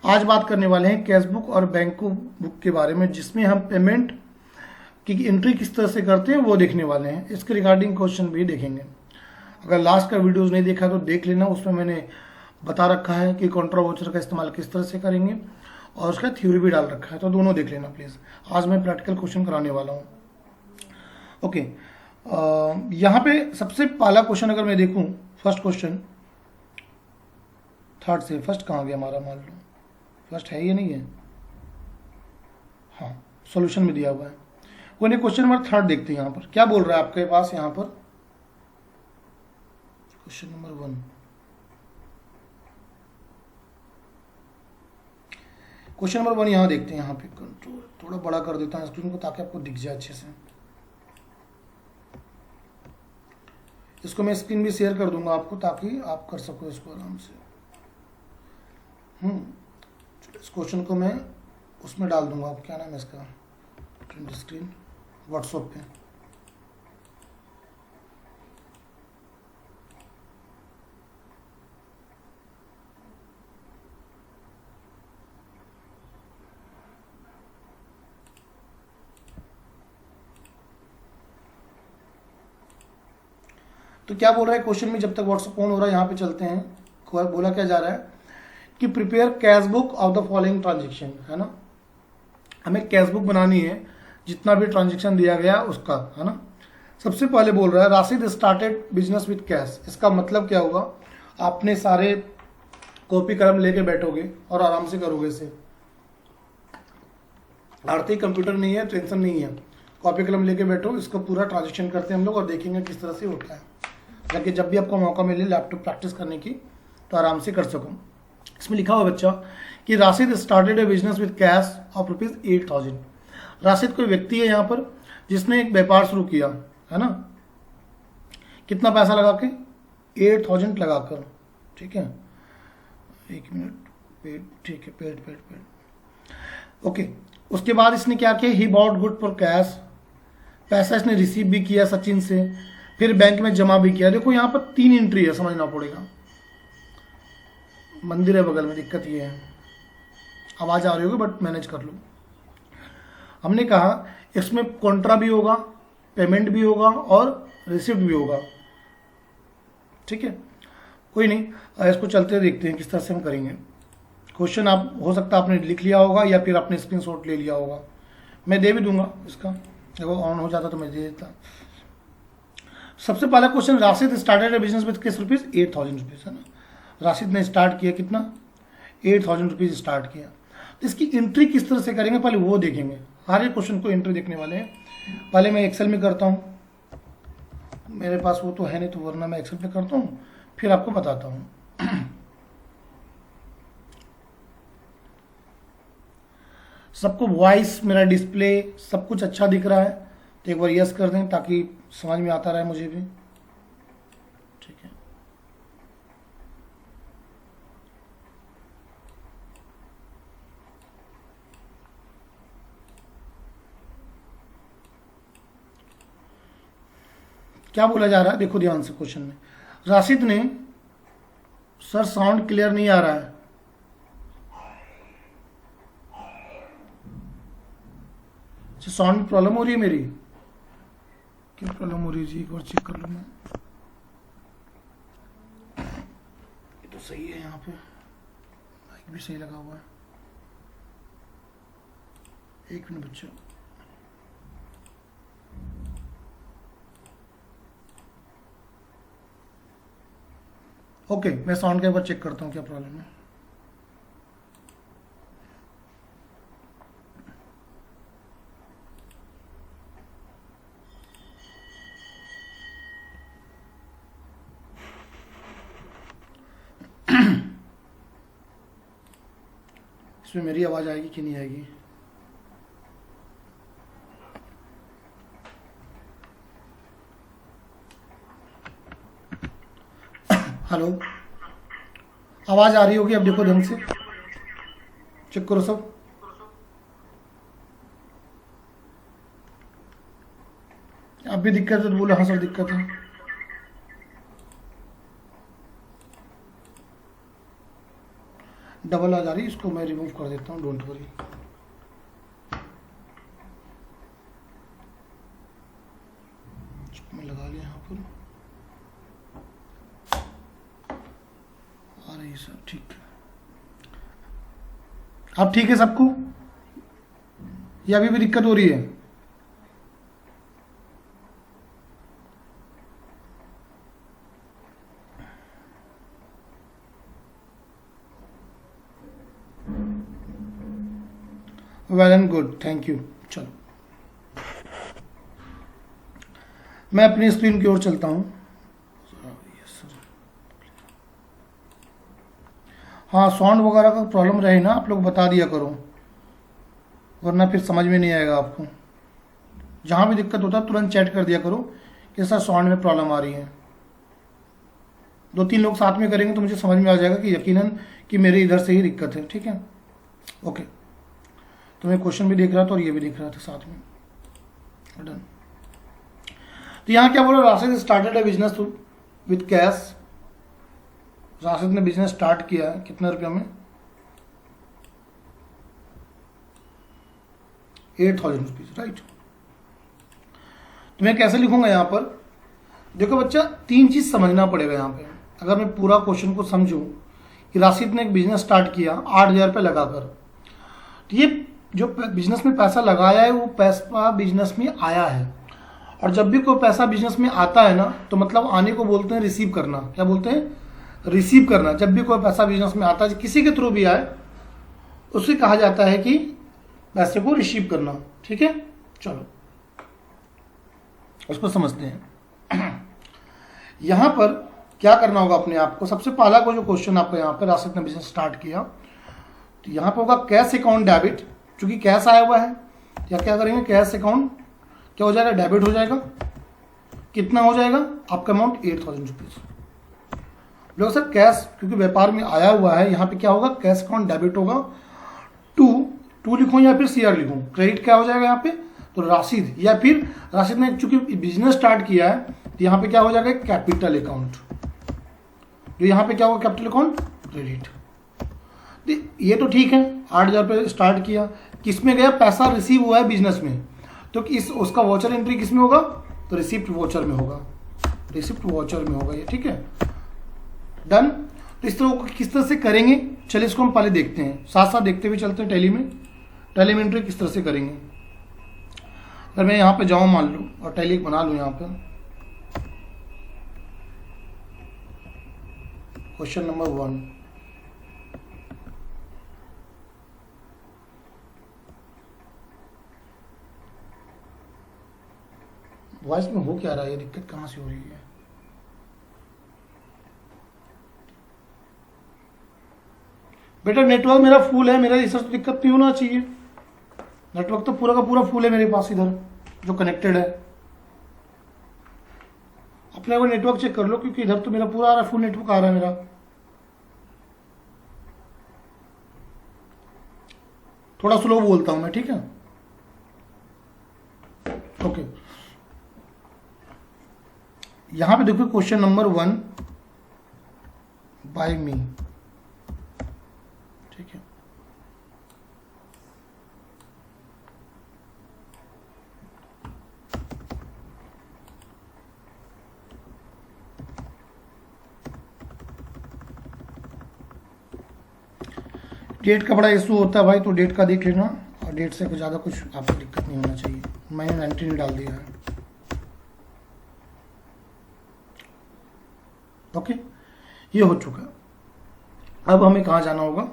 आज बात करने वाले हैं कैश बुक और बैंक बुक के बारे में, जिसमें हम पेमेंट की एंट्री किस तरह से करते हैं वो देखने वाले हैं। इसके रिगार्डिंग क्वेश्चन भी देखेंगे। अगर लास्ट का वीडियोस नहीं देखा तो देख लेना, उसमें मैंने बता रखा है कि कॉन्ट्रा वाउचर का इस्तेमाल किस तरह से करेंगे और उसका थ्योरी भी डाल रखा है, तो दोनों देख लेना प्लीज़। आज मैं प्रैक्टिकल क्वेश्चन कराने वाला हूँ। ओके, यहाँ पे सबसे पहला क्वेश्चन अगर मैं देखूँ, फर्स्ट क्वेश्चन थर्ड से फर्स्ट कहाँ गया हमारा, मान लो फर्स्ट है ये नहीं है, हाँ सॉल्यूशन में दिया हुआ है। वो नहीं, क्वेश्चन नंबर थर्ड देखते हैं। यहाँ पर क्या बोल रहा है आपके पास, यहाँ पर क्वेश्चन नंबर 1, क्वेश्चन नंबर 1 यहाँ देखते हैं। यहाँ पे कंट्रोल थोड़ा बड़ा कर देता हूँ स्क्रीन को ताकि आपको दिख जाए अच्छे से। इसको मैं स्क्रीन भी शेयर कर दूंगा आपको ताकि आप कर सको इसको आराम से। इस क्वेश्चन को मैं उसमें डाल दूंगा, आप क्या नाम है इसका, प्रिंट स्क्रीन व्हाट्सएप पे। तो क्या बोल रहा है क्वेश्चन में, जब तक व्हाट्सएप ऑन हो रहा है यहाँ पे चलते हैं। बोला क्या जा रहा है कि prepare cash book of the following transaction, है ना। हमें कैश बुक बनानी है जितना भी ट्रांजेक्शन दिया गया उसका, है ना। सबसे पहले बोल रहा है Rashid started business with cash. इसका मतलब क्या होगा, आपने सारे कॉपी कलम लेके बैठोगे और आराम से करोगे इसे। आर्थिक कंप्यूटर नहीं है, टेंशन नहीं है, कॉपी कलम लेके बैठो, इसको पूरा ट्रांजेक्शन करते हैं हम लोग और देखेंगे किस तरह से होता है, ताकि जब भी आपको मौका मिले लैपटॉप प्रैक्टिस करने की तो आराम से कर सको। इसमें लिखा हुआ बच्चा कि Rashid started A business with cash of ₹8,000। Rashid कोई व्यक्ति है यहाँ पर जिसने एक व्यापार शुरू किया, है ना। कितना पैसा लगा के, 8,000 लगाकर, ठीक है। एक मिनट, पेड, ठीक है, पेड। ओके, उसके बाद इसने क्या किया, he bought good for cash. पैसा इसने रिसीव भी किया सचिन से, फिर बैंक में जमा भी किया। देखो यहाँ पर 3 एंट्री है, समझना पड़ेगा। मंदिर है बगल में, दिक्कत ये है, आवाज आ रही होगी बट मैनेज कर लो। हमने कहा इसमें कॉन्ट्रा भी होगा, पेमेंट भी होगा और रिसिप्ट भी होगा, ठीक है। कोई नहीं, इसको चलते देखते हैं किस तरह से हम करेंगे। क्वेश्चन आप हो सकता है आपने लिख लिया होगा या फिर आपने स्क्रीनशॉट ले लिया होगा, मैं दे भी दूंगा इसका, अगर ऑन हो जाता तो मैं दे देता। सबसे पहला question, Rashid started A business with किस ₹8,000, है ना। राशिद ने स्टार्ट किया कितना, ₹8,000 स्टार्ट किया। तो इसकी एंट्री किस तरह से करेंगे पहले वो देखेंगे। हर एक क्वेश्चन को एंट्री देखने वाले हैं। पहले मैं एक्सेल में करता हूँ, मेरे पास वो तो है नहीं, तो वरना मैं एक्सेल में करता हूँ, फिर आपको बताता हूँ। सबको वॉइस, मेरा डिस्प्ले सब कुछ अच्छा दिख रहा है तो एक बार यस कर दें ताकि समझ में आता रहे मुझे भी, ठीक है। क्या बोला जा रहा है, देखो ध्यान से क्वेश्चन में। राशिद ने, सर साउंड क्लियर नहीं आ रहा है, साउंड में प्रॉब्लम हो रही है मेरी, क्या प्रॉब्लम हो रही है जी, एक बार चेक कर लो। मैं ये तो सही है, यहाँ पे माइक भी सही लगा हुआ है। एक मिनट बच्चों, ओके, मैं साउंड के ऊपर चेक करता हूँ क्या प्रॉब्लम है। इसमें मेरी आवाज आएगी कि नहीं आएगी, हेलो, आवाज आ रही होगी, अब देखो ढंग से चेक करो सब। अब भी दिक्कत है तो बोलो हाँ सर दिक्कत है। डबल आ जा रही है, इसको मैं रिमूव कर देता हूँ, डोंट वरी। इसको मैं लगा लिया यहाँ पर, आ रही है सर, ठीक है। अब ठीक है सबको, या अभी भी दिक्कत हो रही है? Well and good, thank you. चलो मैं अपनी स्क्रीन की ओर चलता हूँ। हाँ, साउंड वगैरह का प्रॉब्लम रहे ना आप लोग बता दिया करो, वरना फिर समझ में नहीं आएगा आपको। जहाँ भी दिक्कत होता है तुरंत चैट कर दिया करो कि सर साउंड में प्रॉब्लम आ रही है। 2-3 लोग साथ में करेंगे तो मुझे समझ में आ जाएगा कि यकीनन कि मेरे इधर से ही दिक्कत है, ठीक है। ओके, तो मैं क्वेश्चन भी देख रहा था और ये भी देख रहा था साथ में। डन। तो यहाँ क्या बोला, Rashid started A business with cash. Rashid ने बिजनेस स्टार्ट किया है कितने रुपये में? 8,000 रुपीज, राइट। तो मैं कैसे लिखूंगा यहाँ पर? देखो बच्चा, 3 चीज समझना पड़ेगा यहाँ पे। अगर मैं पूरा क्वेश्चन को समझूं कि राशिद ने एक बिजनेस स्टार्ट किया 8,000 रुपये लगाकर, तो ये जो बिजनेस में पैसा लगाया है वो पैसा बिजनेस में आया है। और जब भी कोई पैसा बिजनेस में आता है ना, तो मतलब आने को बोलते हैं रिसीव करना। क्या बोलते हैं? रिसीव करना। जब भी कोई पैसा बिजनेस में आता है, किसी के थ्रू भी आए, उसे कहा जाता है कि पैसे को रिसीव करना, ठीक है। चलो उसको समझते हैं। यहां पर क्या करना होगा अपने आप को? सबसे पहला को जो क्वेश्चन आपको यहाँ पर, राशिद ने बिजनेस स्टार्ट किया, तो यहाँ पर होगा कैश अकाउंट डेबिट, क्योंकि कैश आया हुआ है। या क्या करेंगे, कैश अकाउंट क्या हो जाएगा, डेबिट हो जाएगा। कितना हो जाएगा आपका अमाउंट? 8,000 रुपीज। लोग सर कैश क्योंकि व्यापार में आया हुआ है, यहाँ पे क्या होगा, कैश अकाउंट डेबिट होगा। टू लिखूं या फिर सीआर लिखूं? क्रेडिट क्या हो जाएगा यहाँ पे? तो राशिद, या फिर राशिद ने चूंकि बिजनेस स्टार्ट किया है, तो यहाँ पे क्या हो जाएगा, कैपिटल अकाउंट। जो यहाँ पे क्या होगा, कैपिटल अकाउंट क्रेडिट। ये तो ठीक है, 8,000 रुपये स्टार्ट किया, किसमें गया? पैसा रिसीव हुआ है बिजनेस में, तो इस उसका वॉचर एंट्री किसमें होगा? तो रिसिप्ट वॉचर में होगा, रिसिप्ट वॉचर में होगा ये, ठीक है। डन। तो इस तरह किस तरह से करेंगे, चलिए इसको हम पहले देखते हैं, साथ साथ देखते हुए चलते हैं। टैली में एंट्री किस तरह से करेंगे। अगर मैं यहाँ पे जाऊँ मान लूँ और टैली बना लूँ, यहाँ पे क्वेश्चन नंबर 1, वॉइस में हो क्या रहा है, ये दिक्कत कहाँ से हो रही है? बेटा नेटवर्क मेरा फुल है, मेरा इस दिक्कत नहीं होना चाहिए। नेटवर्क तो पूरा का पूरा फुल है मेरे पास इधर जो कनेक्टेड है। अपने को नेटवर्क चेक कर लो, क्योंकि इधर तो मेरा पूरा आ रहा है, फुल नेटवर्क आ रहा है मेरा। थोड़ा स्लो बोलता हूं मैं, ठीक है। ओके, यहां पे देखो क्वेश्चन नंबर 1 बाय मी, ठीक है। डेट का बड़ा इशू होता है भाई, तो डेट का देख लेना, और डेट से ज़्यादा कुछ आपको दिक्कत नहीं होना चाहिए। मैंने 19 डाल दिया है, ओके। ये हो चुका। अब हमें कहाँ जाना होगा?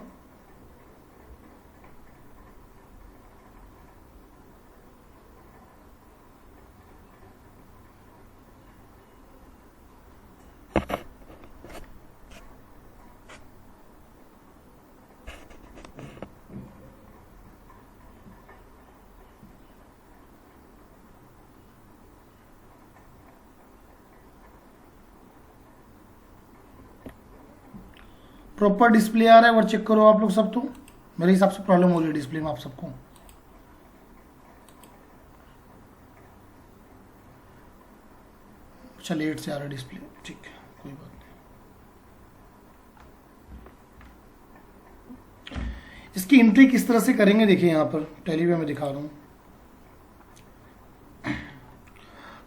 प्रॉपर डिस्प्ले आ रहा है, और चेक करो आप लोग सब। तो मेरे हिसाब से प्रॉब्लम हो रही है डिस्प्ले में आप सबको। अच्छा, लेट से आ रहा है डिस्प्ले, ठीक है, कोई बात नहीं। इसकी एंट्री किस तरह से करेंगे देखिए यहाँ पर टैली में मैं दिखा रहा हूँ।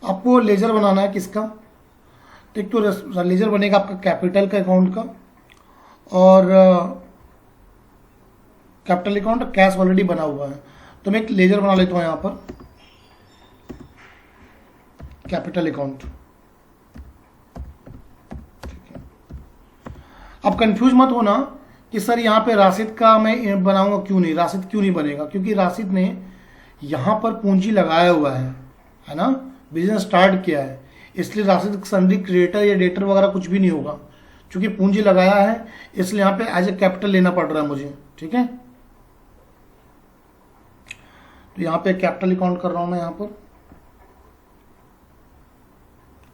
आपको लेजर बनाना है किसका, तो एक तो लेजर बनेगा आपका कैपिटल का अकाउंट का, और कैपिटल अकाउंट कैश ऑलरेडी बना हुआ है, तो मैं एक लेजर बना लेता हूँ यहाँ पर कैपिटल अकाउंट। अब कंफ्यूज मत होना कि सर यहाँ पे राशिद का मैं बनाऊंगा क्यों नहीं, राशिद क्यों नहीं बनेगा, क्योंकि राशिद ने यहाँ पर पूंजी लगाया हुआ है ना, बिजनेस स्टार्ट किया है, इसलिए राशिद सन्डी क्रिएटर या डेटर वगैरह कुछ भी नहीं होगा, क्योंकि पूंजी लगाया है इसलिए यहाँ पे एज ए कैपिटल लेना पड़ रहा है मुझे। ठीक है, तो यहाँ पे कैपिटल अकाउंट कर रहा हूं मैं, यहाँ पर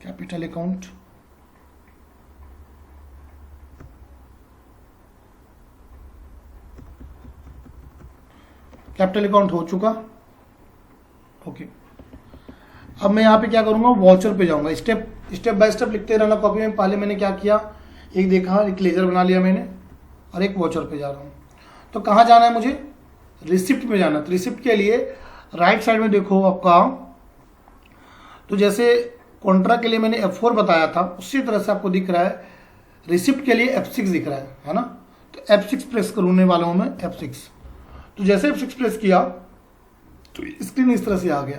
कैपिटल अकाउंट। कैपिटल अकाउंट हो चुका। ओके, अब मैं यहाँ पे क्या करूंगा, वॉचर पे जाऊंगा, स्टेप बाय स्टेप लिखते रहना कॉपी में। पहले मैंने क्या किया, एक देखा, एक लेजर बना लिया मैंने, और एक वॉचर पे जा रहा हूँ। तो कहाँ जाना है मुझे, रिसिप्ट में जाना। तो रिसिप्ट के लिए राइट साइड में देखो आपका, तो जैसे कॉन्ट्रा के लिए मैंने F4 बताया था, उसी तरह से आपको दिख रहा है रिसिप्ट के लिए F6 दिख रहा है ना। तो F6 प्रेस करने वाला हूँ मैं, F6। तो जैसे F6 प्रेस किया तो स्क्रीन इस तरह से आ गया।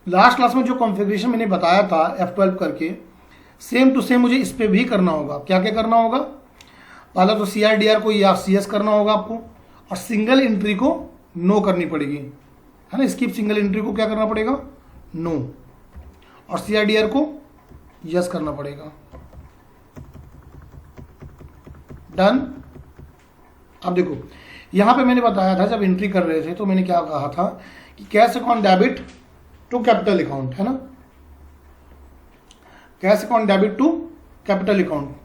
लास्ट क्लास में जो कॉन्फ़िगरेशन मैंने बताया था F12 करके, सेम टू सेम मुझे इस पर भी करना होगा। क्या क्या करना होगा, पहला तो CRDR को या CS करना होगा आपको, और सिंगल एंट्री को नो करनी पड़ेगी, है ना। स्किप सिंगल एंट्री को क्या करना पड़ेगा, नो, और CRDR को यस करना पड़ेगा। डन। अब देखो यहां पे मैंने बताया था, जब एंट्री कर रहे थे तो मैंने क्या कहा था कि cash account debit to capital account, है ना, cash account debit to capital account.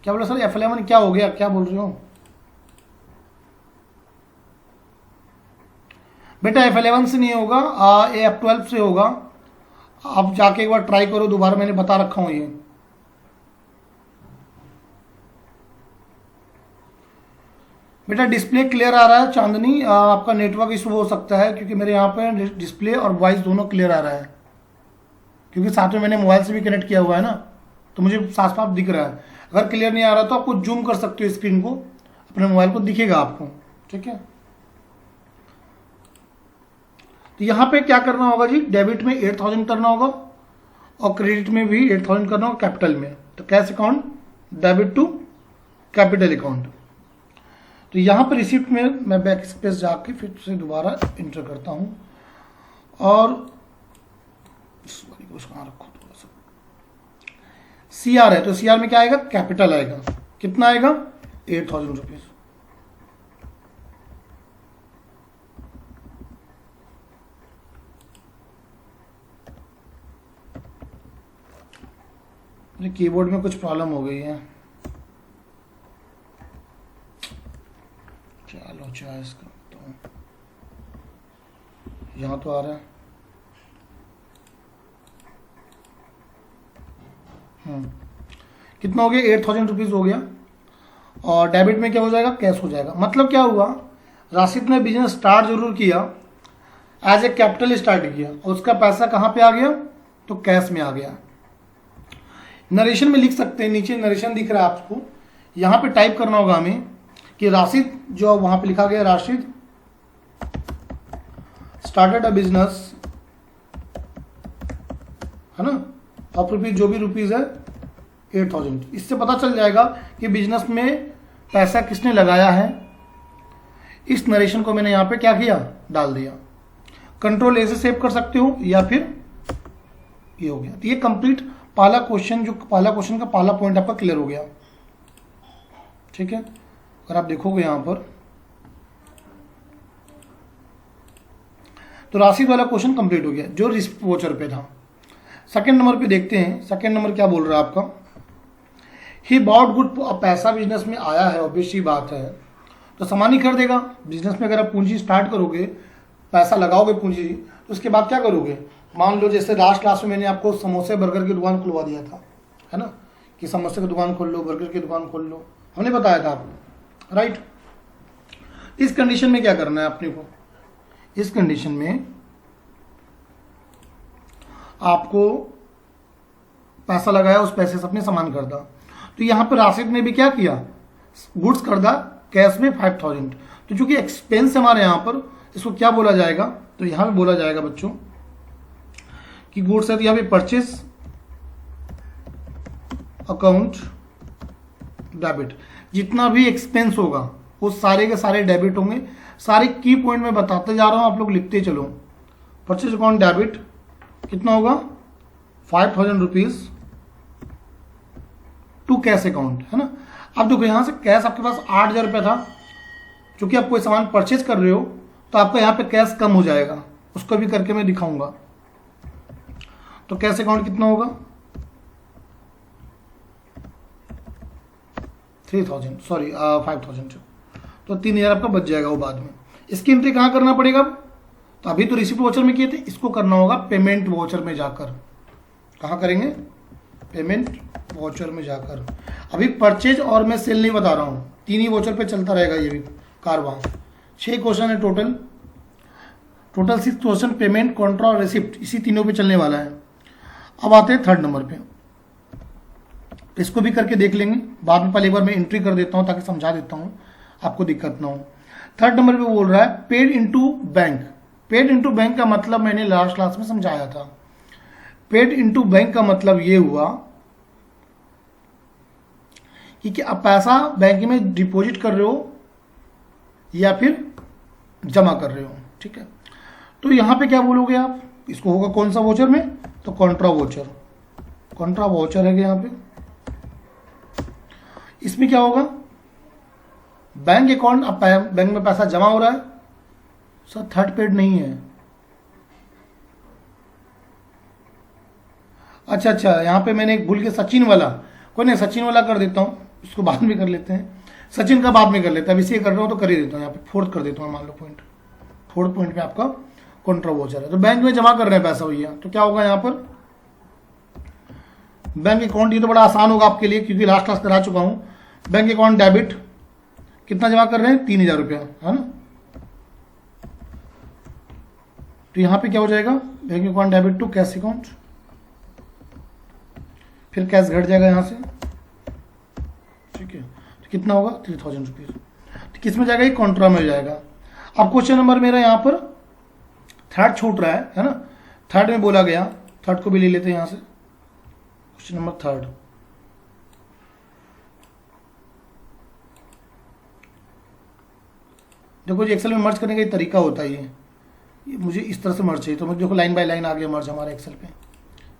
क्या बोला सर, F11 क्या हो गया, क्या बोल रहे हो बेटा? F11 से नहीं होगा, ये F12 से होगा। आप जाके एक बार ट्राई करो दोबारा, मैंने बता रखा हूं ये। बेटा डिस्प्ले क्लियर आ रहा है चांदनी, आपका नेटवर्क इशू हो सकता है, क्योंकि मेरे यहाँ पे डिस्प्ले और वॉइस दोनों क्लियर आ रहा है, क्योंकि साथ में मैंने मोबाइल से भी कनेक्ट किया हुआ है ना, तो मुझे साफ साफ दिख रहा है। अगर क्लियर नहीं आ रहा तो आपको जूम कर सकते हो स्क्रीन को, अपने मोबाइल को दिखेगा आपको। ठीक है, तो यहां पे क्या करना होगा जी, डेबिट में 8000 करना होगा, और क्रेडिट में भी 8000 करना होगा कैपिटल में। तो cash account debit to capital account. तो यहां पर रिसिप्ट में मैं बैक स्पेस जाके फिर से दोबारा इंटर करता हूं, और कहां रखो, थोड़ा सा CR है, तो CR में क्या आएगा, कैपिटल आएगा। कितना आएगा, 8000 रुपीज। मेरे कीबोर्ड में कुछ प्रॉब्लम हो गई है, चलो चॉइस करता हूँ, यहाँ तो आ रहा है। कितना हो गया, 8000 रुपीज हो गया, और डेबिट में क्या हो जाएगा, कैश हो जाएगा। मतलब क्या हुआ, राशिद ने बिजनेस स्टार्ट जरूर किया, एज ए कैपिटल स्टार्ट किया, और उसका पैसा कहाँ पे आ गया, तो कैश में आ गया। नरेशन में लिख सकते हैं, नीचे नरेशन दिख रहा है आपको, यहाँ पे टाइप करना होगा हमें कि राशिद, जो वहां पे लिखा गया राशिद स्टार्टेड अ बिजनेस, है ना, ऑफ रुपीज जो भी रुपीज है 8000। इससे पता चल जाएगा कि बिजनेस में पैसा किसने लगाया है। इस नरेशन को मैंने यहाँ पे क्या किया, डाल दिया। कंट्रोल ए से सेव कर सकते हो, या फिर ये हो गया। तो ये कंप्लीट पहला क्वेश्चन, जो पहला क्वेश्चन का पहला पॉइंट आपका क्लियर हो गया। ठीक है, अगर आप देखोगे यहां पर, तो राशिद वाला क्वेश्चन कंप्लीट हो गया जो रिसिप्ट वोचर पे था। सेकंड नंबर पे देखते हैं, सेकंड नंबर क्या बोल रहा है आपका, ही बॉट गुड। पैसा बिजनेस में आया है, ऑब्वियस ही बात है, तो सामान ही खरीदेगा। बिजनेस में अगर आप पूंजी स्टार्ट करोगे, पैसा लगाओगे पूंजी, तो उसके बाद क्या करोगे, मान लो जैसे लास्ट क्लास में मैंने आपको समोसे बर्गर की दुकान खुलवा दिया था, है ना, कि समोसे की दुकान खोल लो, बर्गर की दुकान खोल लो, हमने बताया था आपको, राइट। इस कंडीशन में क्या करना है अपने को, इस कंडीशन में आपको पैसा लगाया, उस पैसे से अपने सामान खरीदा। तो यहाँ पर राशिद ने भी क्या किया, गुड्स खरीदा कैश में 5000। तो चूंकि एक्सपेंस हमारे यहाँ पर, इसको क्या बोला जाएगा, तो यहाँ पे बोला जाएगा बच्चों कि गुड्स है, तो यहाँ पे परचेज अकाउंट डेबिट, जितना भी एक्सपेंस होगा वो सारे के सारे डेबिट होंगे। सारे की पॉइंट में बताते जा रहा हूं, आप लोग लिखते चलो। परचेज अकाउंट डेबिट कितना होगा, 5000 रुपीज टू कैश अकाउंट, है ना। अब देखो यहां से कैश आपके पास 8000 रुपया था, क्योंकि आप कोई सामान परचेज कर रहे हो तो आपका यहाँ पे कैश कम हो जाएगा, उसको भी करके मैं दिखाऊंगा। तो कैश अकाउंट कितना होगा, 5000, तो 3000 आपका बच जाएगा वो बाद में। इसकी एंट्री कहाँ करना पड़ेगा, तो अभी तो रिसिप्ट वाउचर में किए थे, इसको करना होगा पेमेंट वाउचर में जाकर। कहाँ करेंगे, पेमेंट वाउचर में जाकर। अभी परचेज और मैं सेल नहीं बता रहा हूँ, तीन ही वाउचर पे चलता रहेगा ये भी कारवां। 6 क्वेश्चन है टोटल 6 क्वेश्चन, पेमेंट, कॉन्ट्रा और रिसिप्ट, इसी तीनों पे चलने वाला है। अब आते हैं 3rd नंबर पे, इसको भी करके देख लेंगे बाद में, पहले एक बार मैं एंट्री कर देता हूं ताकि समझा देता हूं, आपको दिक्कत ना हो। 3rd नंबर पे बोल रहा है paid into bank. Paid into bank का मतलब मैंने लास्ट क्लास में समझाया था। पेड इनटू बैंक का मतलब ये हुआ कि आप पैसा बैंक में डिपॉजिट कर रहे हो या फिर जमा कर रहे हो, ठीक है। तो यहां पे क्या बोलोगे आप, इसको होगा कौन सा वोचर में, तो कॉन्ट्रा वोचर। कॉन्ट्रा वोचर है यहाँ पे। इसमें क्या होगा, बैंक अकाउंट, अब बैंक में पैसा जमा हो रहा है सर, थर्ड पेड नहीं है। अच्छा, यहां पे मैंने एक भूल के सचिन वाला, कोई नहीं सचिन वाला कर देता हूं, इसको बाद में कर लेते हैं, सचिन का बाद में कर लेते हैं। अब इसे कर रहा हूं तो कर ही देता हूं, यहाँ पे 4th कर देता हूं, मान लो पॉइंट 4th पॉइंट में आपका कॉन्ट्रा वोचर है। तो बैंक में जमा कर रहे हैं पैसा भैया, तो क्या होगा यहाँ पर बैंक अकाउंट, ये तो बड़ा आसान होगा आपके लिए क्योंकि लास्ट क्लास करा चुका हूं। बैंक अकाउंट डेबिट, कितना जमा कर रहे हैं, 3000 रुपया, है ना। तो यहां पे क्या हो जाएगा, bank account debit to cash account, फिर कैश घट जाएगा यहां से, ठीक है। तो कितना होगा, 3000 रुपीज। तो किस में जाएगा, ये कॉन्ट्रा में जाएगा। अब क्वेश्चन नंबर मेरा यहां पर 3rd छूट रहा है ना। 3rd में बोला गया, 3rd को भी ले लेते हैं यहां से। क्वेश्चन नंबर 3rd, देखो जी एक्सेल में मर्ज करने का एक तरीका होता है, ये मुझे इस तरह से मर्ज चाहिए, तो मुझे देखो लाइन बाय लाइन आ गया मर्ज हमारे एक्सेल पे,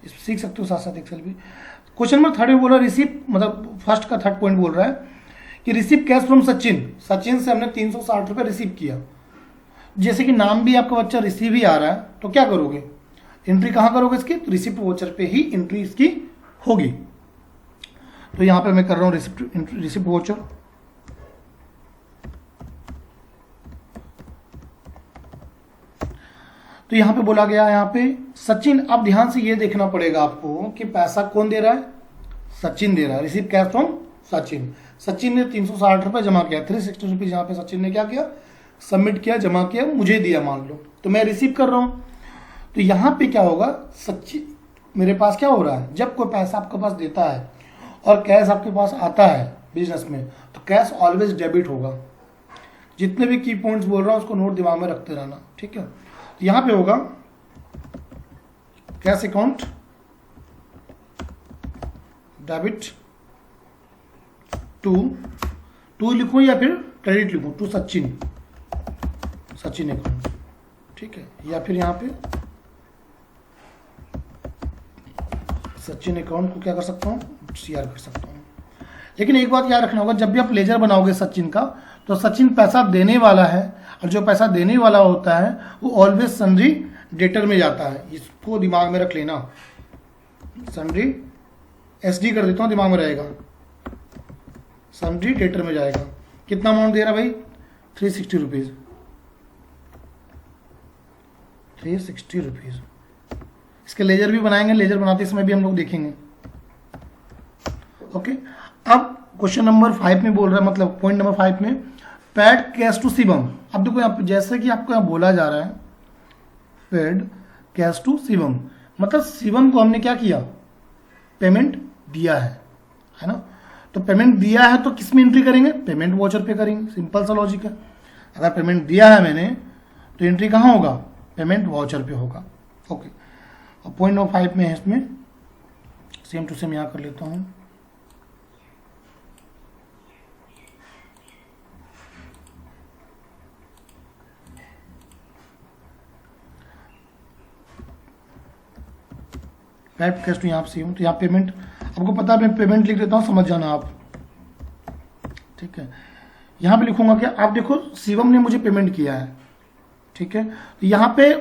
इस सीख सकते हो साथ साथ एक्सेल भी। क्वेश्चन नंबर 3rd में बोला रिसीव, मतलब फर्स्ट का 3rd पॉइंट बोल रहा है कि receive cash from Sachin. Sachin से हमने 360 रुपये रिसीव किया। जैसे कि नाम भी आपका बच्चा रिसीव ही आ रहा है, तो क्या करोगे, एंट्री कहाँ करोगे इसकी, रिसिप्ट वोचर पे ही एंट्री इसकी होगी। तो यहां पे मैं कर रहा हूं रिसिप्ट वोचर। तो यहां पे बोला गया, यहां पे सचिन। अब ध्यान से ये देखना पड़ेगा आपको कि पैसा कौन दे रहा है, सचिन दे रहा है। Receive cash from Sachin, Sachin ने 360 रुपये जमा किया, 360 रुपीज यहाँ पे सचिन ने क्या किया, सबमिट किया, जमा किया, मुझे दिया मान लो, तो मैं रिसीव कर रहा हूं। तो यहां पे क्या होगा, सचिन मेरे पास क्या हो रहा है, जब कोई पैसा आपके पास देता है और कैश आपके पास आता है बिजनेस में, तो कैश ऑलवेज डेबिट होगा। जितने भी की पॉइंट्स बोल रहा हूं उसको नोट दिमाग में रखते रहना, ठीक है। तो यहां पे होगा कैश अकाउंट डेबिट टू लिखूं या फिर क्रेडिट लिखूं, टू सचिन अकाउंट, ठीक है। या फिर यहां पे सचिन अकाउंट को क्या कर सकता हूं, CR कर सकता हूं। लेकिन एक बात याद रखना होगा, जब भी आप लेजर बनाओगे सचिन का, तो सचिन पैसा देने वाला है, और जो पैसा देने वाला होता है वो ऑलवेज सन्ड्री डेटर में जाता है। इसको दिमाग में रख लेना, सन्ड्री SD कर देता हूं, दिमाग में रहेगा, सन्ड्री डेटर में जाएगा। कितना अमाउंट दे रहा भाई, 360 रुपीज, 360 रुपीज। इसके लेजर भी बनाएंगे, लेजर बनाते समय भी हम लोग देखेंगे। ओके, अब क्वेश्चन नंबर 5 में बोल रहा है, मतलब पॉइंट नंबर 5 में पेड कैश टू शिवम। अब देखो यहाँ पे जैसे कि आपको यहाँ बोला जा रहा है पेड कैश टू शिवम, मतलब शिवम को हमने क्या किया, पेमेंट दिया है ना। तो पेमेंट दिया है तो किस में एंट्री करेंगे, पेमेंट वाउचर पे करेंगे, सिंपल सा लॉजिक है। अगर पेमेंट दिया है मैंने तो एंट्री कहाँ होगा, पेमेंट वाउचर पे होगा। ओके, और पॉइंट नंबर 5 में है, इसमें सेम टू सेम यहाँ कर लेता हूँ। पेड कैश टू यहाँ से हूँ, तो यहाँ पेमेंट आपको पता है, मैं पेमेंट लिख देता हूँ, समझ जाना आप, ठीक है। यहाँ पे लिखूंगा क्या, आप देखो शिवम ने मुझे पेमेंट किया है, ठीक है। तो यहाँ पे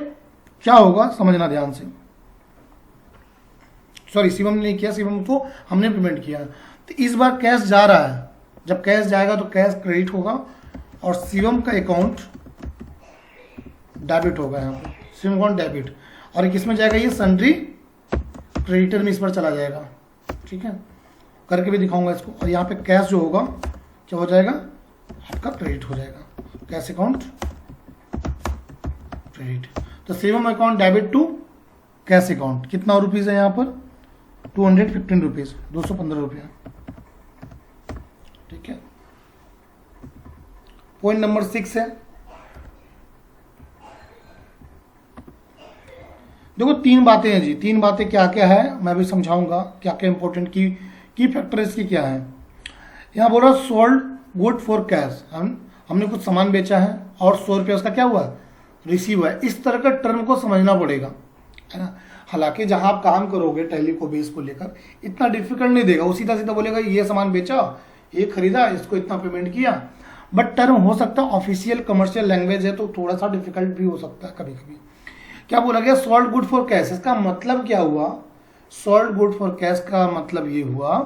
क्या होगा समझना ध्यान से, सॉरी शिवम ने नहीं किया, शिवम को हमने पेमेंट किया है। तो इस बार कैश जा रहा है, जब कैश जाएगा तो कैश क्रेडिट होगा और शिवम का अकाउंट डेबिट होगा। यहाँ पे शिवम अकाउंट डेबिट, और ये किस में जाएगा, ये सन्ड्री क्रेडिटर में इस पर चला जाएगा, ठीक है। करके भी दिखाऊंगा इसको। और यहाँ पे कैश जो होगा क्या हो जाएगा, आपका क्रेडिट हो जाएगा, कैश अकाउंट क्रेडिट। तो Shivam account debit to cash account, कितना रुपीज़ है यहाँ पर, 215 रुपीज़, 215 रुपया, ठीक है। पॉइंट नंबर 6 है, देखो 3 बातें हैं जी, 3 बातें क्या क्या है मैं भी समझाऊंगा, क्या क्या इंपॉर्टेंट की फैक्टर इसकी क्या है। यहाँ बोला सोल्ड गुड फॉर कैश, हमने कुछ सामान बेचा है और 100 रुपये उसका क्या हुआ, रिसीव हुआ है। इस तरह का टर्म को समझना पड़ेगा, है ना। हालांकि जहां आप काम करोगे टैली को बेस को लेकर इतना डिफिकल्ट नहीं देगा, वो सीधा सीधा बोलेगा ये सामान बेचा, ये खरीदा, इसको इतना पेमेंट किया। बट टर्म हो सकता है ऑफिशियल कमर्शियल लैंग्वेज है तो थोड़ा सा डिफिकल्ट भी हो सकता है कभी कभी। क्या बोला गया, सोल्ड गुड फॉर कैश, इसका मतलब क्या हुआ, सोल्ड गुड फॉर कैश का मतलब ये हुआ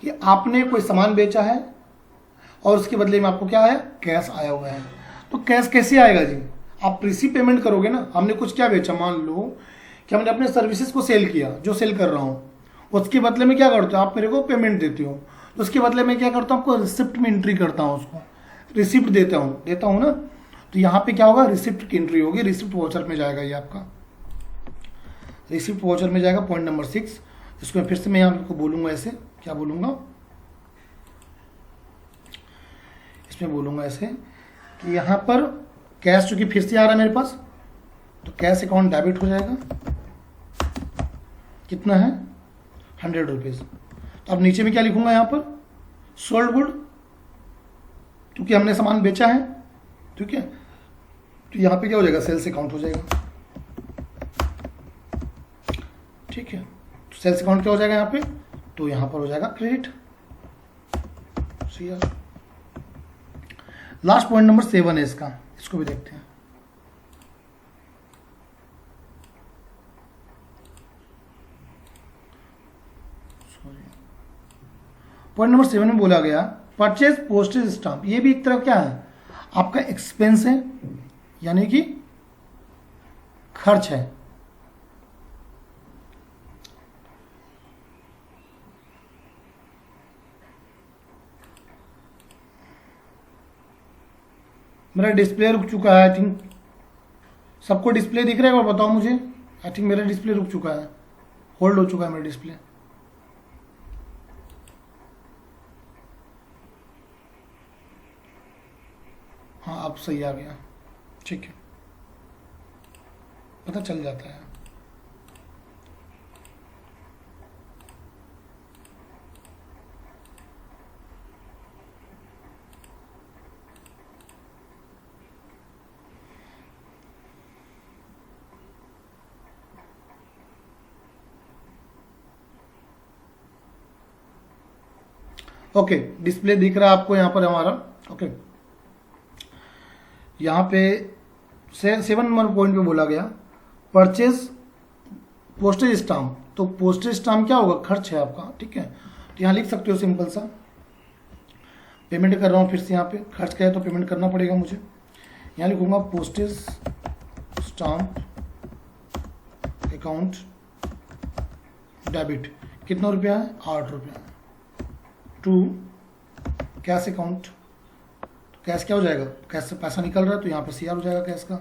कि आपने कोई सामान बेचा है और उसके बदले में आपको क्या आया, कैश आया हुआ है। तो कैश कैसे आएगा जी, आप रिसीव पेमेंट करोगे ना। हमने कुछ क्या बेचा, मान लो कि हमने अपने सर्विसेज को सेल किया, जो सेल कर रहा हूँ, उसके बदले में क्या करते हो, आप मेरे को पेमेंट देते हो, तो उसके बदले में क्या करता हूँ, आपको रिसिप्ट में एंट्री करता हूँ, उसको रिसिप्ट देता हूँ ना। तो यहाँ पे क्या होगा, रिसिप्ट की एंट्री होगी, रिसिप्ट वाउचर में जाएगा, ये आपका रिसिप्ट वाउचर में जाएगा। पॉइंट नंबर 6, इसको फिर से मैं यहाँ आपको बोलूँगा, ऐसे क्या बोलूँगा, इसमें बोलूँगा ऐसे कि यहाँ पर कैश चूंकि फिर से आ रहा है मेरे पास, तो कैश अकाउंट डेबिट हो जाएगा, कितना है 100 रुपीज़। तो अब नीचे में क्या लिखूंगा, यहाँ पर सोल्ड गुड, क्योंकि हमने सामान बेचा है, ठीक है। तो यहाँ पे क्या हो जाएगा, सेल्स अकाउंट हो जाएगा, ठीक है। तो सेल्स अकाउंट क्या हो जाएगा यहाँ पे, तो यहाँ पर हो जाएगा क्रेडिट। लास्ट पॉइंट नंबर 7 है इसका, इसको भी देखते हैं। पॉइंट नंबर 7 में बोला गया परचेज पोस्टेज स्टाम्प, ये भी एक तरह क्या है, आपका एक्सपेंस है, यानी कि खर्च है। मेरा डिस्प्ले रुक चुका है, आई थिंक सबको डिस्प्ले दिख रहा है, और बताओ मुझे, आई थिंक मेरा डिस्प्ले रुक चुका है, होल्ड हो चुका है मेरा डिस्प्ले। हाँ अब सही आ गया, ठीक है, पता चल जाता है। ओके, डिस्प्ले दिख रहा है आपको यहाँ पर हमारा, ओके। यहाँ पे 7 नंबर पॉइंट पे बोला गया परचेज पोस्टेज स्टाम्प, तो पोस्टेज स्टाम्प क्या होगा, खर्च है आपका, ठीक है। तो यहाँ लिख सकते हो सिंपल सा, पेमेंट कर रहा हूँ फिर से, यहाँ पे खर्च क्या है तो पेमेंट करना पड़ेगा मुझे। यहाँ लिखूंगा पोस्टेज स्टाम्प अकाउंट डेबिट कितना रुपया है 8 रुपया टू कैश अकाउंट। कैश क्या हो जाएगा, कैश से पैसा निकल रहा है तो यहाँ पे CR हो जाएगा कैश का।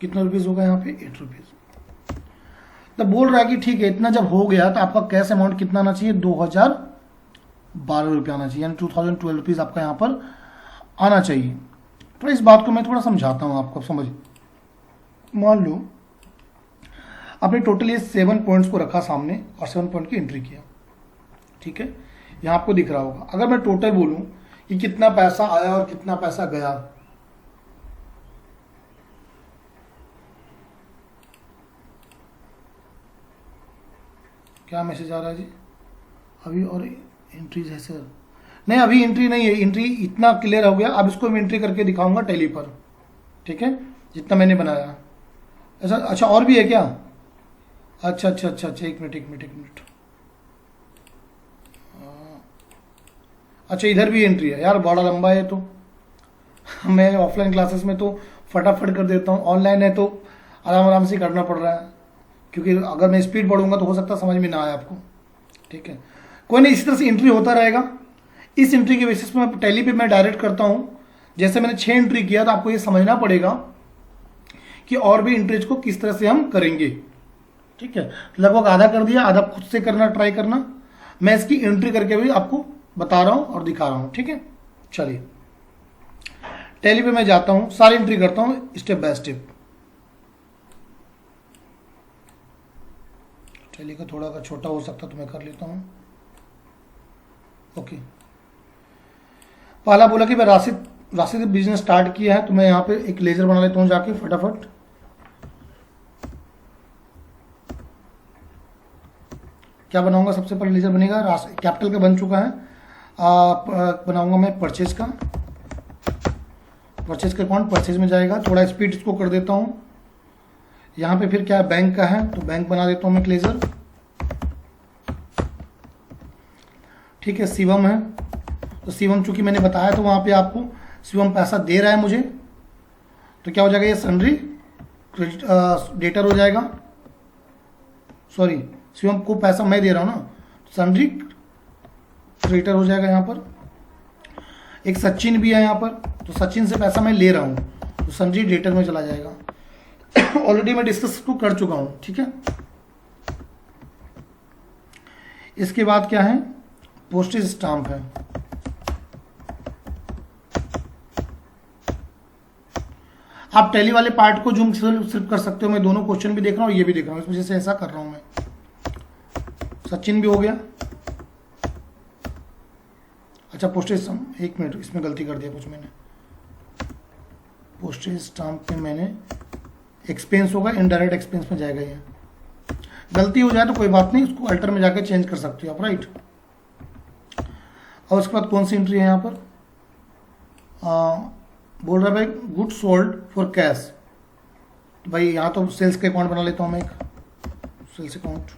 कितना रुपीज़ होगा यहाँ पे 8 रुपीज़। तो बोल रहा है कि ठीक है इतना जब हो गया तो आपका कैश अमाउंट कितना आना चाहिए 2012 रुपया आना चाहिए, यानी 2012 रुपीज़ आपका यहाँ पर आना चाहिए। तो इस बात को मैं थोड़ा समझाता हूँ आपको समझ। मान लो आपने टोटल ये 7 पॉइंट्स को रखा सामने और 7 पॉइंट की एंट्री किया, ठीक है, यहाँ आपको दिख रहा होगा। अगर मैं टोटल बोलूँ कि कितना पैसा आया और कितना पैसा गया, क्या मैसेज आ रहा है जी? अभी और एंट्रीज है सर? नहीं अभी एंट्री नहीं है, एंट्री इतना क्लियर हो गया। अब इसको मैं एंट्री करके दिखाऊंगा टैली पर, ठीक है, जितना मैंने बनाया। ऐसा अच्छा और भी है क्या? अच्छा अच्छा अच्छा अच्छा एक मिनट। अच्छा इधर भी एंट्री है यार, बड़ा लंबा है। तो मैं ऑफलाइन क्लासेस में तो फटाफट कर देता हूँ, ऑनलाइन है तो आराम से करना पड़ रहा है, क्योंकि अगर मैं स्पीड बढ़ूंगा तो हो सकता है समझ में ना आए आपको, ठीक है। कोई नहीं, इसी तरह से एंट्री होता रहेगा। इस एंट्री के बेसिस पे टैली पे मैं डायरेक्ट करता हूँ। जैसे मैंने 6 एंट्री किया तो आपको ये समझना पड़ेगा कि और भी एंट्रीज को किस तरह से हम करेंगे, ठीक है। लगभग आधा कर दिया, आधा खुद से करना ट्राई करना। मैं इसकी एंट्री करके भी आपको बता रहा हूँ और दिखा रहा हूँ, ठीक है। चलिए टैली पे मैं जाता हूँ, सारी एंट्री करता हूँ स्टेप बाय स्टेप। टैली का थोड़ा अगर छोटा हो सकता तो मैं कर लेता हूँ। ओके, पहला बोला कि मैं राशिद बिजनेस स्टार्ट किया है, तो मैं यहाँ पे एक लेजर बना लेता हूँ जाके फटाफट। क्या बनाऊंगा? सबसे पहले लेजर बनेगा कैपिटल का बन चुका है। बनाऊंगा मैं परचेज का अकाउंट, परचेज में जाएगा। थोड़ा स्पीड इसको कर देता हूँ। यहाँ पे फिर क्या बैंक का है तो बैंक बना देता हूँ मैं लेजर, ठीक है। शिवम है तो शिवम चूंकि मैंने बताया तो वहाँ पे आपको शिवम पैसा दे रहा है मुझे, तो क्या हो जाएगा ये सन्ड्री डेटर हो जाएगा। सॉरी, शिवम को पैसा मैं दे रहा हूँ ना, सन्ड्री क्रेडिटर हो जाएगा यहाँ पर। एक सचिन भी है यहाँ पर, तो सचिन से पैसा मैं ले रहा हूँ तो सन्ड्री डेटर में चला जाएगा। ऑलरेडी मैं डिस्कस को कर चुका हूँ, ठीक है। इसके बाद क्या है? पोस्टेज स्टाम्प है। आप टैली वाले पार्ट को जूम सिर्फ कर सकते हो। मैं दोनों क्वेश्चन भी देख रहा हूँ, ये भी देख रहा हूँ, इस वजह से ऐसा कर रहा हूँ मैं। सचिन भी हो गया। अच्छा पोस्टेज, एक मिनट, इसमें गलती कर दिया कुछ मैंने। पोस्टेज स्टाम्प पे मैंने एक्सपेंस होगा, इनडायरेक्ट एक्सपेंस में जाएगा ये। गलती हो जाए तो कोई बात नहीं, उसको अल्टर में जाकर चेंज कर सकते हो आप, राइट। और उसके बाद कौन सी एंट्री है यहाँ पर? बोल रहा है भाई गुड सोल्ड फॉर कैश। तो भाई यहाँ तो सेल्स का अकाउंट बना लेता हूँ मैं, एक सेल्स अकाउंट।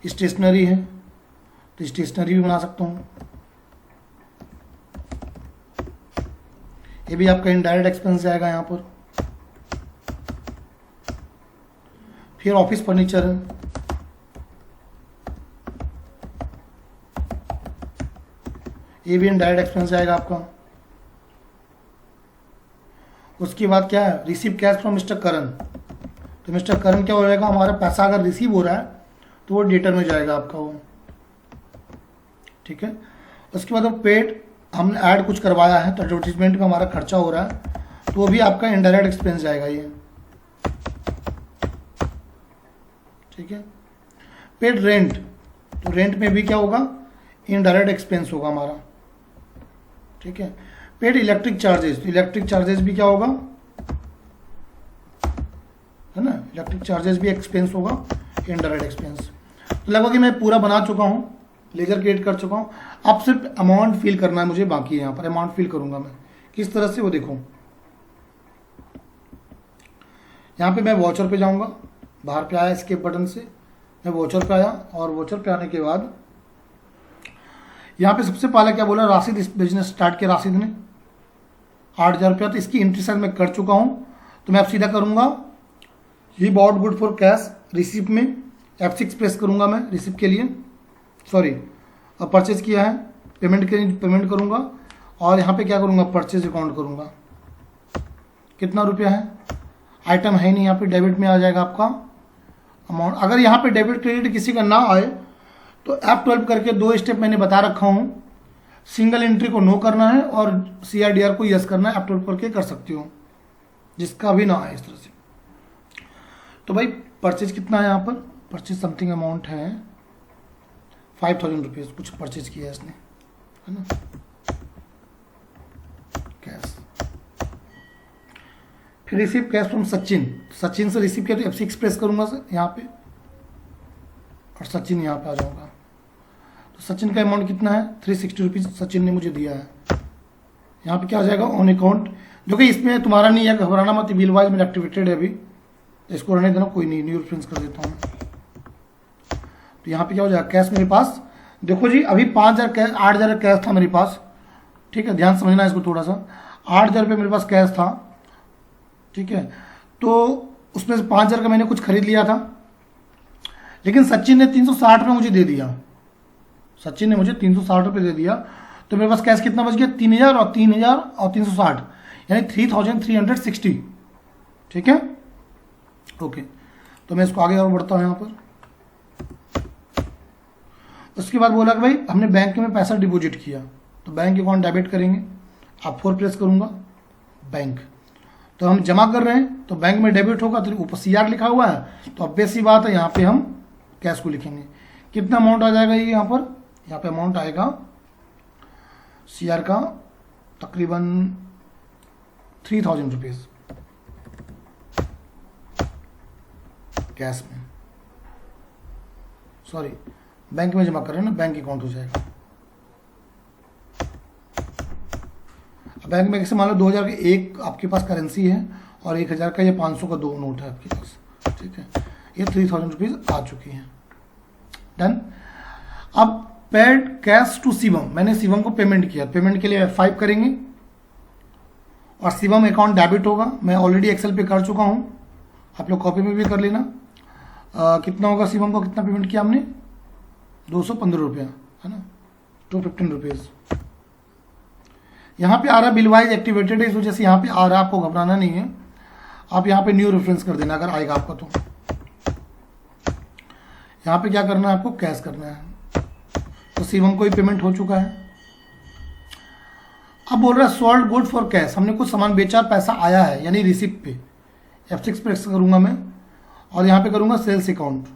स्टेशनरी है तो स्टेशनरी भी बना सकता हूँ। ये भी आपका इनडायरेक्ट एक्सपेंस जाएगा यहाँ पर। फिर ऑफिस फर्नीचर है, ये भी इनडायरेक्ट एक्सपेंस जाएगा आपका। उसके बाद क्या है? रिसीव कैश फ्रॉम मिस्टर करण। तो मिस्टर करण क्या हो जाएगा? हमारा पैसा अगर रिसीव हो रहा है तो वो डेटर में जाएगा आपका वो, ठीक है। उसके बाद वो पेड, हमने ऐड कुछ करवाया है तो एडवर्टीजमेंट का हमारा खर्चा हो रहा है तो वो भी आपका इनडायरेक्ट एक्सपेंस जाएगा ये, ठीक है। पेड रेंट, तो रेंट में भी क्या होगा? इनडायरेक्ट एक्सपेंस होगा हमारा, ठीक है। पेड इलेक्ट्रिक चार्जेस, तो इलेक्ट्रिक चार्जेस भी क्या होगा? है ना, इलेक्ट्रिक चार्जेस भी एक्सपेंस होगा, इनडायरेक्ट एक्सपेंस। तो लगभग मैं पूरा बना चुका हूँ, लेजर क्रिएट कर चुका हूँ। अब सिर्फ अमाउंट फिल करना है मुझे बाकी है। यहाँ पर अमाउंट फिल करूंगा मैं किस तरह से, वो देखो। यहाँ पे मैं वॉचर पे जाऊंगा, बाहर पे आया एस्केप बटन से, मैं वॉचर पे आया और वॉचर पे आने के बाद यहाँ पे सबसे पहले क्या बोला? राशिद इस बिजनेस स्टार्ट किया राशिद ने, 8,000 रुपया, तो इसकी एंट्री शायद मैं कर चुका हूँ। तो मैं अब सीधा करूँगा he bought good for cash receipt में F6 प्रेस करूँगा मैं रिसिप्ट के लिए, सॉरी अब परचेज किया है, पेमेंट करूँगा और यहाँ पे क्या करूँगा परचेज अकाउंट करूँगा। कितना रुपया है, आइटम है नहीं, यहाँ पे डेबिट में आ जाएगा आपका अमाउंट। अगर यहाँ पे डेबिट क्रेडिट किसी का ना आए तो F12 करके 2 स्टेप मैंने बता रखा हूँ, सिंगल एंट्री को नो करना है और CRDR को यस करना है, F12 करके कर सकती हो, जिसका भी ना आए इस तरह से। तो भाई परचेज कितना है यहाँ पर, परचेज समथिंग अमाउंट है 5,000 रुपीज़ कुछ परचेज किया है इसने, है ना, कैश। फिर रिसीव कैश फ्रॉम सचिन से रिसीव किया तो F6 प्रेस करूंगा यहाँ पे और सचिन यहाँ पे आ जाऊंगा। तो सचिन का अमाउंट कितना है 360 रुपीज़ सचिन ने मुझे दिया है। यहाँ पे क्या हो जाएगा ऑन अकाउंट, जो कि इसमें तुम्हारा नहीं है, घबराना मत, बिल वाइज में एक्टिवेटेड है अभी, तो इसको रहने देना, कोई नहीं, न्यू रेफरेंस कर देता हूँ। तो यहाँ पे क्या हो जाएगा कैश मेरे पास, देखो जी अभी 5,000 कैश, 8,000 कैश था मेरे पास, ठीक है, ध्यान समझना इसको थोड़ा सा। 8,000 रुपये मेरे पास कैश था, ठीक है, तो उसमें से 5,000 का मैंने कुछ खरीद लिया था, लेकिन सचिन ने 360 रुपये मुझे दे दिया, सचिन ने मुझे 360 रुपये दे दिया, तो मेरे पास कैश कितना बच गया 3,000 और 3,000 और 360, यानी 3,360, ठीक है, ओके। तो मैं इसको आगे और बढ़ता हूँ यहाँ पर। उसके बाद बोला कि भाई हमने बैंक में पैसा डिपॉजिट किया, तो बैंक अकाउंट डेबिट करेंगे, आप 4 प्रेस करूँगा, बैंक, तो हम जमा कर रहे हैं तो बैंक में डेबिट होगा, तो ऊपर CR लिखा हुआ है, तो ऑब्वियस सी बात है यहाँ पे हम कैश को लिखेंगे। कितना अमाउंट आ जाएगा ये यहाँ पे अमाउंट आएगा CR का तकरीबन 3,000 रुपीज़ कैश में, सॉरी बैंक में जमा कर रहे हैं ना, बैंक अकाउंट हो जाएगा। बैंक में कैसे मान लो 2,000 का एक आपके पास करेंसी है और 1,000 का या 500 का 2 नोट है आपके पास, ठीक है, ये 3,000 रुपीज़ आ चुकी हैं, डन। अब पेड कैश टू शिवम, मैंने शिवम को पेमेंट किया, पेमेंट के लिए F5 करेंगे और शिवम अकाउंट डेबिट होगा। मैं ऑलरेडी एक्सेल पे कर चुका हूँ, आप लोग कॉपी में भी कर लेना। कितना होगा शिवम को, कितना पेमेंट किया हमने 215 रुपया, है ना, 215 रुपीज़। यहाँ पे आ रहा बिल वाइज एक्टिवेटेड है, इस वजह से यहाँ पे आ रहा है, आपको घबराना नहीं है, आप यहाँ पे न्यू रेफरेंस कर देना अगर आएगा आपका। तो यहाँ पे क्या करना है आपको, कैश करना है, तो शिवम को ही पेमेंट हो चुका है। अब बोल रहा है सोल्ड गुड फॉर कैश, हमने कुछ सामान बेचा, पैसा आया है, यानी रिसिप्ट पे F6 प्रेस करूंगा मैं और यहाँ पे करूंगा सेल्स अकाउंट।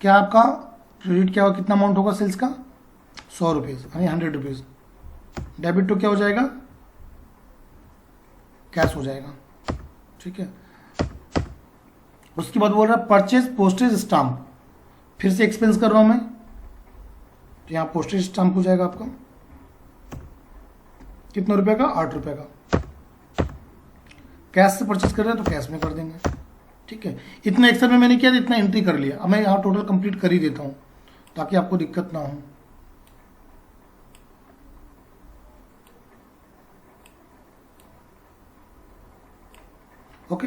क्या आपका क्रेडिट क्या होगा, कितना अमाउंट होगा सेल्स का 100 रुपीज़, यानी 100 रुपीज़। डेबिट तो क्या हो जाएगा, कैश हो जाएगा, ठीक है। उसके बाद बोल रहा है परचेज पोस्टेज स्टाम्प, फिर से एक्सपेंस कर रहा हूं मैं, तो यहाँ पोस्टेज स्टाम्प हो जाएगा आपका कितना रुपए का, 8 रुपए का। कैश से परचेज कर रहे हैं तो कैश में कर देंगे, ठीक है। इतना एक्सेल में मैंने किया, इतना एंट्री कर लिया, अब मैं यहाँ टोटल कंप्लीट कर ही देता हूँ ताकि आपको दिक्कत ना हो। ओके,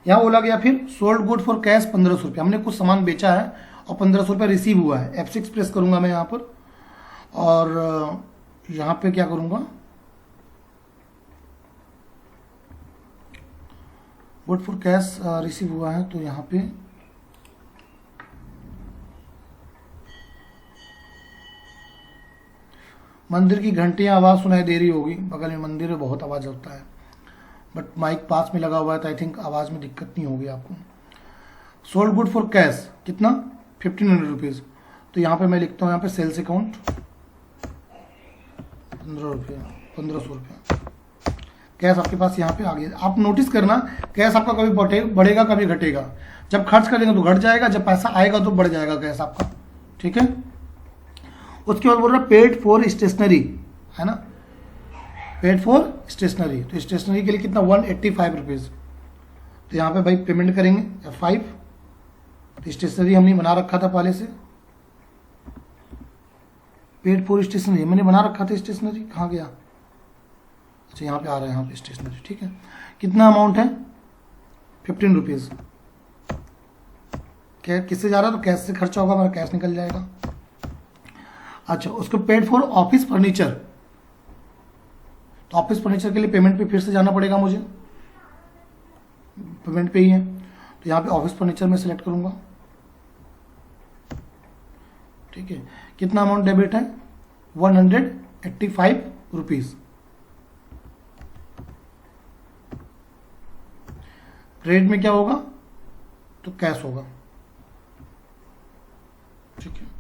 यहाँ बोला गया फिर सोल्ड गुड फॉर कैश 1,500 रुपये, हमने कुछ सामान बेचा है और 1,500 रुपये रिसीव हुआ है। F6 प्रेस करूंगा मैं यहाँ पर और यहाँ पे क्या करूंगा, गुड फॉर कैश रिसीव हुआ है, तो यहाँ पे मंदिर की घंटियां आवाज़ सुनाई दे रही होगी, बगल में मंदिर है, बहुत आवाज़ होता है, बट माइक पास में लगा हुआ है तो आई थिंक आवाज़ में दिक्कत नहीं होगी आपको। सोल्ड गुड फॉर कैश कितना 1,500 रुपीज़, तो यहाँ पे मैं लिखता हूँ यहाँ पे सेल्स अकाउंट 15 रुपया, 1,500 रुपया। कैश आपके पास यहाँ पे आ गया। आप नोटिस करना कैश आपका कभी बढ़ेगा कभी घटेगा, जब खर्च करेंगे तो घट जाएगा, जब पैसा आएगा तो बढ़ जाएगा कैश आपका, ठीक है। उसके बाद बोल रहा है पेड फॉर स्टेशनरी, है ना, पेड फॉर स्टेशनरी, तो स्टेशनरी के लिए कितना 185 रुपीज़, तो यहाँ पे भाई पेमेंट करेंगे F5। तो स्टेशनरी हमने बना रखा था पहले से, पेड फॉर स्टेशनरी मैंने बना रखा था, स्टेशनरी कहाँ गया, अच्छा यहाँ पे आ रहा है, यहाँ पे स्टेशनरी, ठीक है। कितना अमाउंट है? 15 रुपीज़। क्या किससे जा रहा है? तो कैश से खर्चा होगा, हमारा कैश निकल जाएगा। अच्छा, उसको पेड फॉर ऑफिस फर्नीचर, तो ऑफिस फर्नीचर के लिए पेमेंट पे फिर से जाना पड़ेगा मुझे, पेमेंट पे ही है, तो यहाँ पे ऑफिस फर्नीचर में सिलेक्ट करूंगा, ठीक है। कितना अमाउंट डेबिट है? 185 रुपीज़। क्रेडिट में क्या होगा? तो कैश होगा, ठीक है।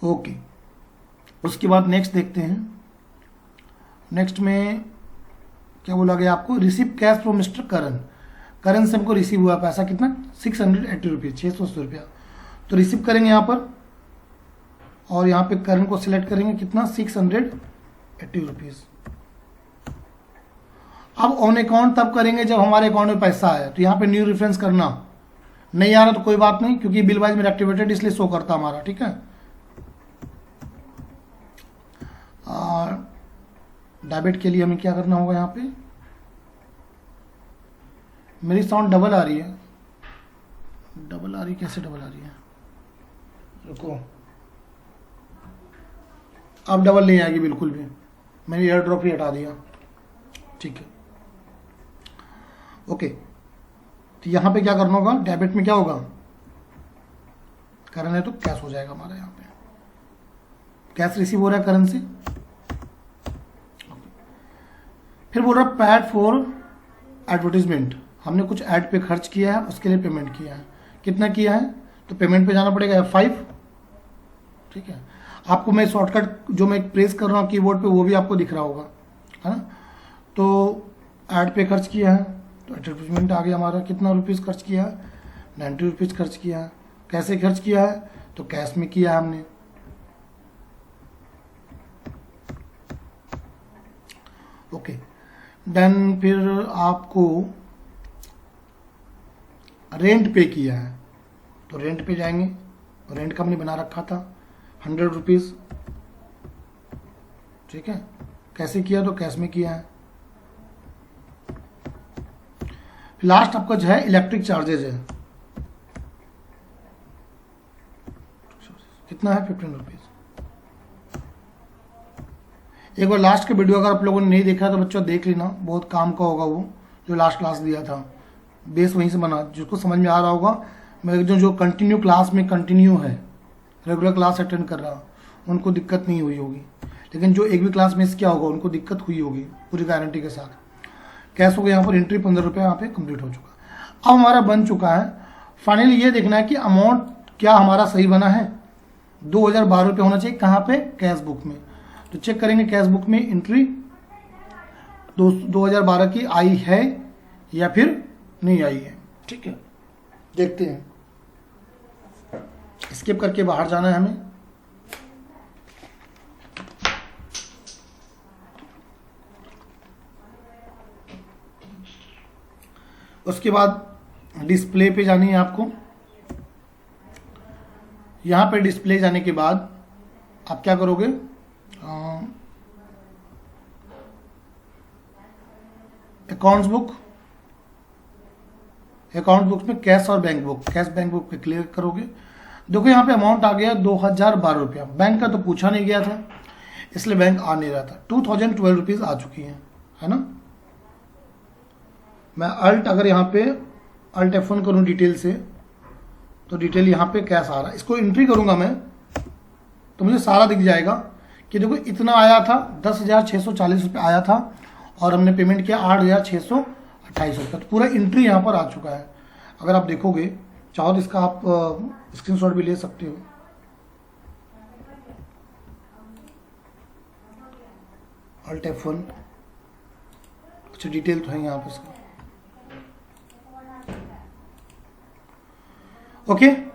ओके, उसके बाद नेक्स्ट देखते हैं। नेक्स्ट में क्या बोला गया आपको? रिसीव कैश फ्रॉम मिस्टर करण। करण से हमको रिसीव हुआ पैसा कितना? 680 रुपीज़, 680 रुपया। तो रिसीव करेंगे यहाँ पर, और यहाँ पे करण को सिलेक्ट करेंगे, कितना? 680 रुपीज़। अब ऑन अकाउंट तब करेंगे जब हमारे अकाउंट में पैसा आए, तो यहाँ पे न्यू रेफरेंस करना, नहीं आ रहा तो कोई बात नहीं, क्योंकि बिल वाइज मेरा एक्टिवेटेड इसलिए शो करता हमारा, ठीक है। डेबिट के लिए हमें क्या करना होगा? यहाँ पे मेरी साउंड डबल आ रही है, डबल आ रही, कैसे डबल आ रही है? रुको, अब डबल नहीं आएगी बिल्कुल भी, मैंने एयर ड्रॉप ही हटा दिया, ठीक है। ओके, तो यहाँ पे क्या करना होगा? डेबिट में क्या होगा? करंट है तो कैश हो जाएगा हमारा, यहाँ पे कैश रिसीव हो रहा है करंट से। फिर बोल रहा है पैड फॉर एडवर्टीजमेंट, हमने कुछ ऐड पे खर्च किया है, उसके लिए पेमेंट किया है। कितना किया है? तो पेमेंट पे जाना पड़ेगा F5, ठीक है। आपको मैं शॉर्टकट जो मैं प्रेस कर रहा हूँ कीबोर्ड पे वो भी आपको दिख रहा होगा, है ना। तो ऐड पे खर्च किया है, तो एडवर्टीजमेंट आ गया हमारा। कितना रुपीज़ खर्च किया है? 90 रुपीज़ खर्च किया है। कैसे खर्च किया है? तो कैश में किया है हमने। ओके, देन फिर आपको रेंट पे किया है, तो रेंट पे जाएंगे, रेंट का हमने बना रखा था 100 रुपीज़, ठीक है। कैसे किया? तो कैश में किया है। लास्ट आपका जो है इलेक्ट्रिक चार्जेज है, कितना है? 15 रुपीज़। एक बार लास्ट के वीडियो अगर आप लोगों ने नहीं देखा तो बच्चों देख लेना, बहुत काम का होगा वो, जो लास्ट क्लास दिया था, बेस वहीं से बना, जिसको समझ में आ रहा होगा। मैं जो कंटिन्यू क्लास में कंटिन्यू है, रेगुलर क्लास अटेंड कर रहा, उनको दिक्कत नहीं हुई होगी, लेकिन जो एक भी क्लास मिस किया होगा उनको दिक्कत हुई होगी, पूरी गारंटी के साथ। कैश हो गया यहाँ पर, एंट्री 15 रुपये यहाँ पे कंप्लीट हो चुका। अब हमारा बन चुका है। फाइनली ये देखना है कि अमाउंट क्या हमारा सही बना है। 2012 रुपये होना चाहिए, कहाँ पे? कैश बुक में। तो चेक करेंगे कैश बुक में एंट्री 2012 की आई है या फिर नहीं आई है, ठीक है। देखते हैं, स्किप करके बाहर जाना है हमें। उसके बाद डिस्प्ले पे जानी है आपको। यहां पे डिस्प्ले जाने के बाद आप क्या करोगे? अकाउंट्स बुक, अकाउंट बुक में कैश और bank book, cash bank book पे क्लिक करोगे। देखो यहाँ पे अमाउंट आ गया 2012 रुपया। बैंक का तो पूछा नहीं गया था, इसलिए बैंक आ नहीं रहा था। 2012 रुपीज़ आ चुकी है ना। मैं अल्ट, अगर यहाँ पे अल्ट F1 करूँ डिटेल से, तो डिटेल यहाँ पे कैश आ रहा है। इसको एंट्री करूँगा मैं तो मुझे सारा दिख जाएगा कि देखो इतना आया था, 10,640 रुपये आया था, और हमने पेमेंट किया 8,628 रुपये। तो पूरा एंट्री यहाँ पर आ चुका है। अगर आप देखोगे, चाहो तो इसका आप स्क्रीनशॉट भी ले सकते हो। अल्ट F1, अच्छा डिटेल तो है यहाँ पर इसका। ओके।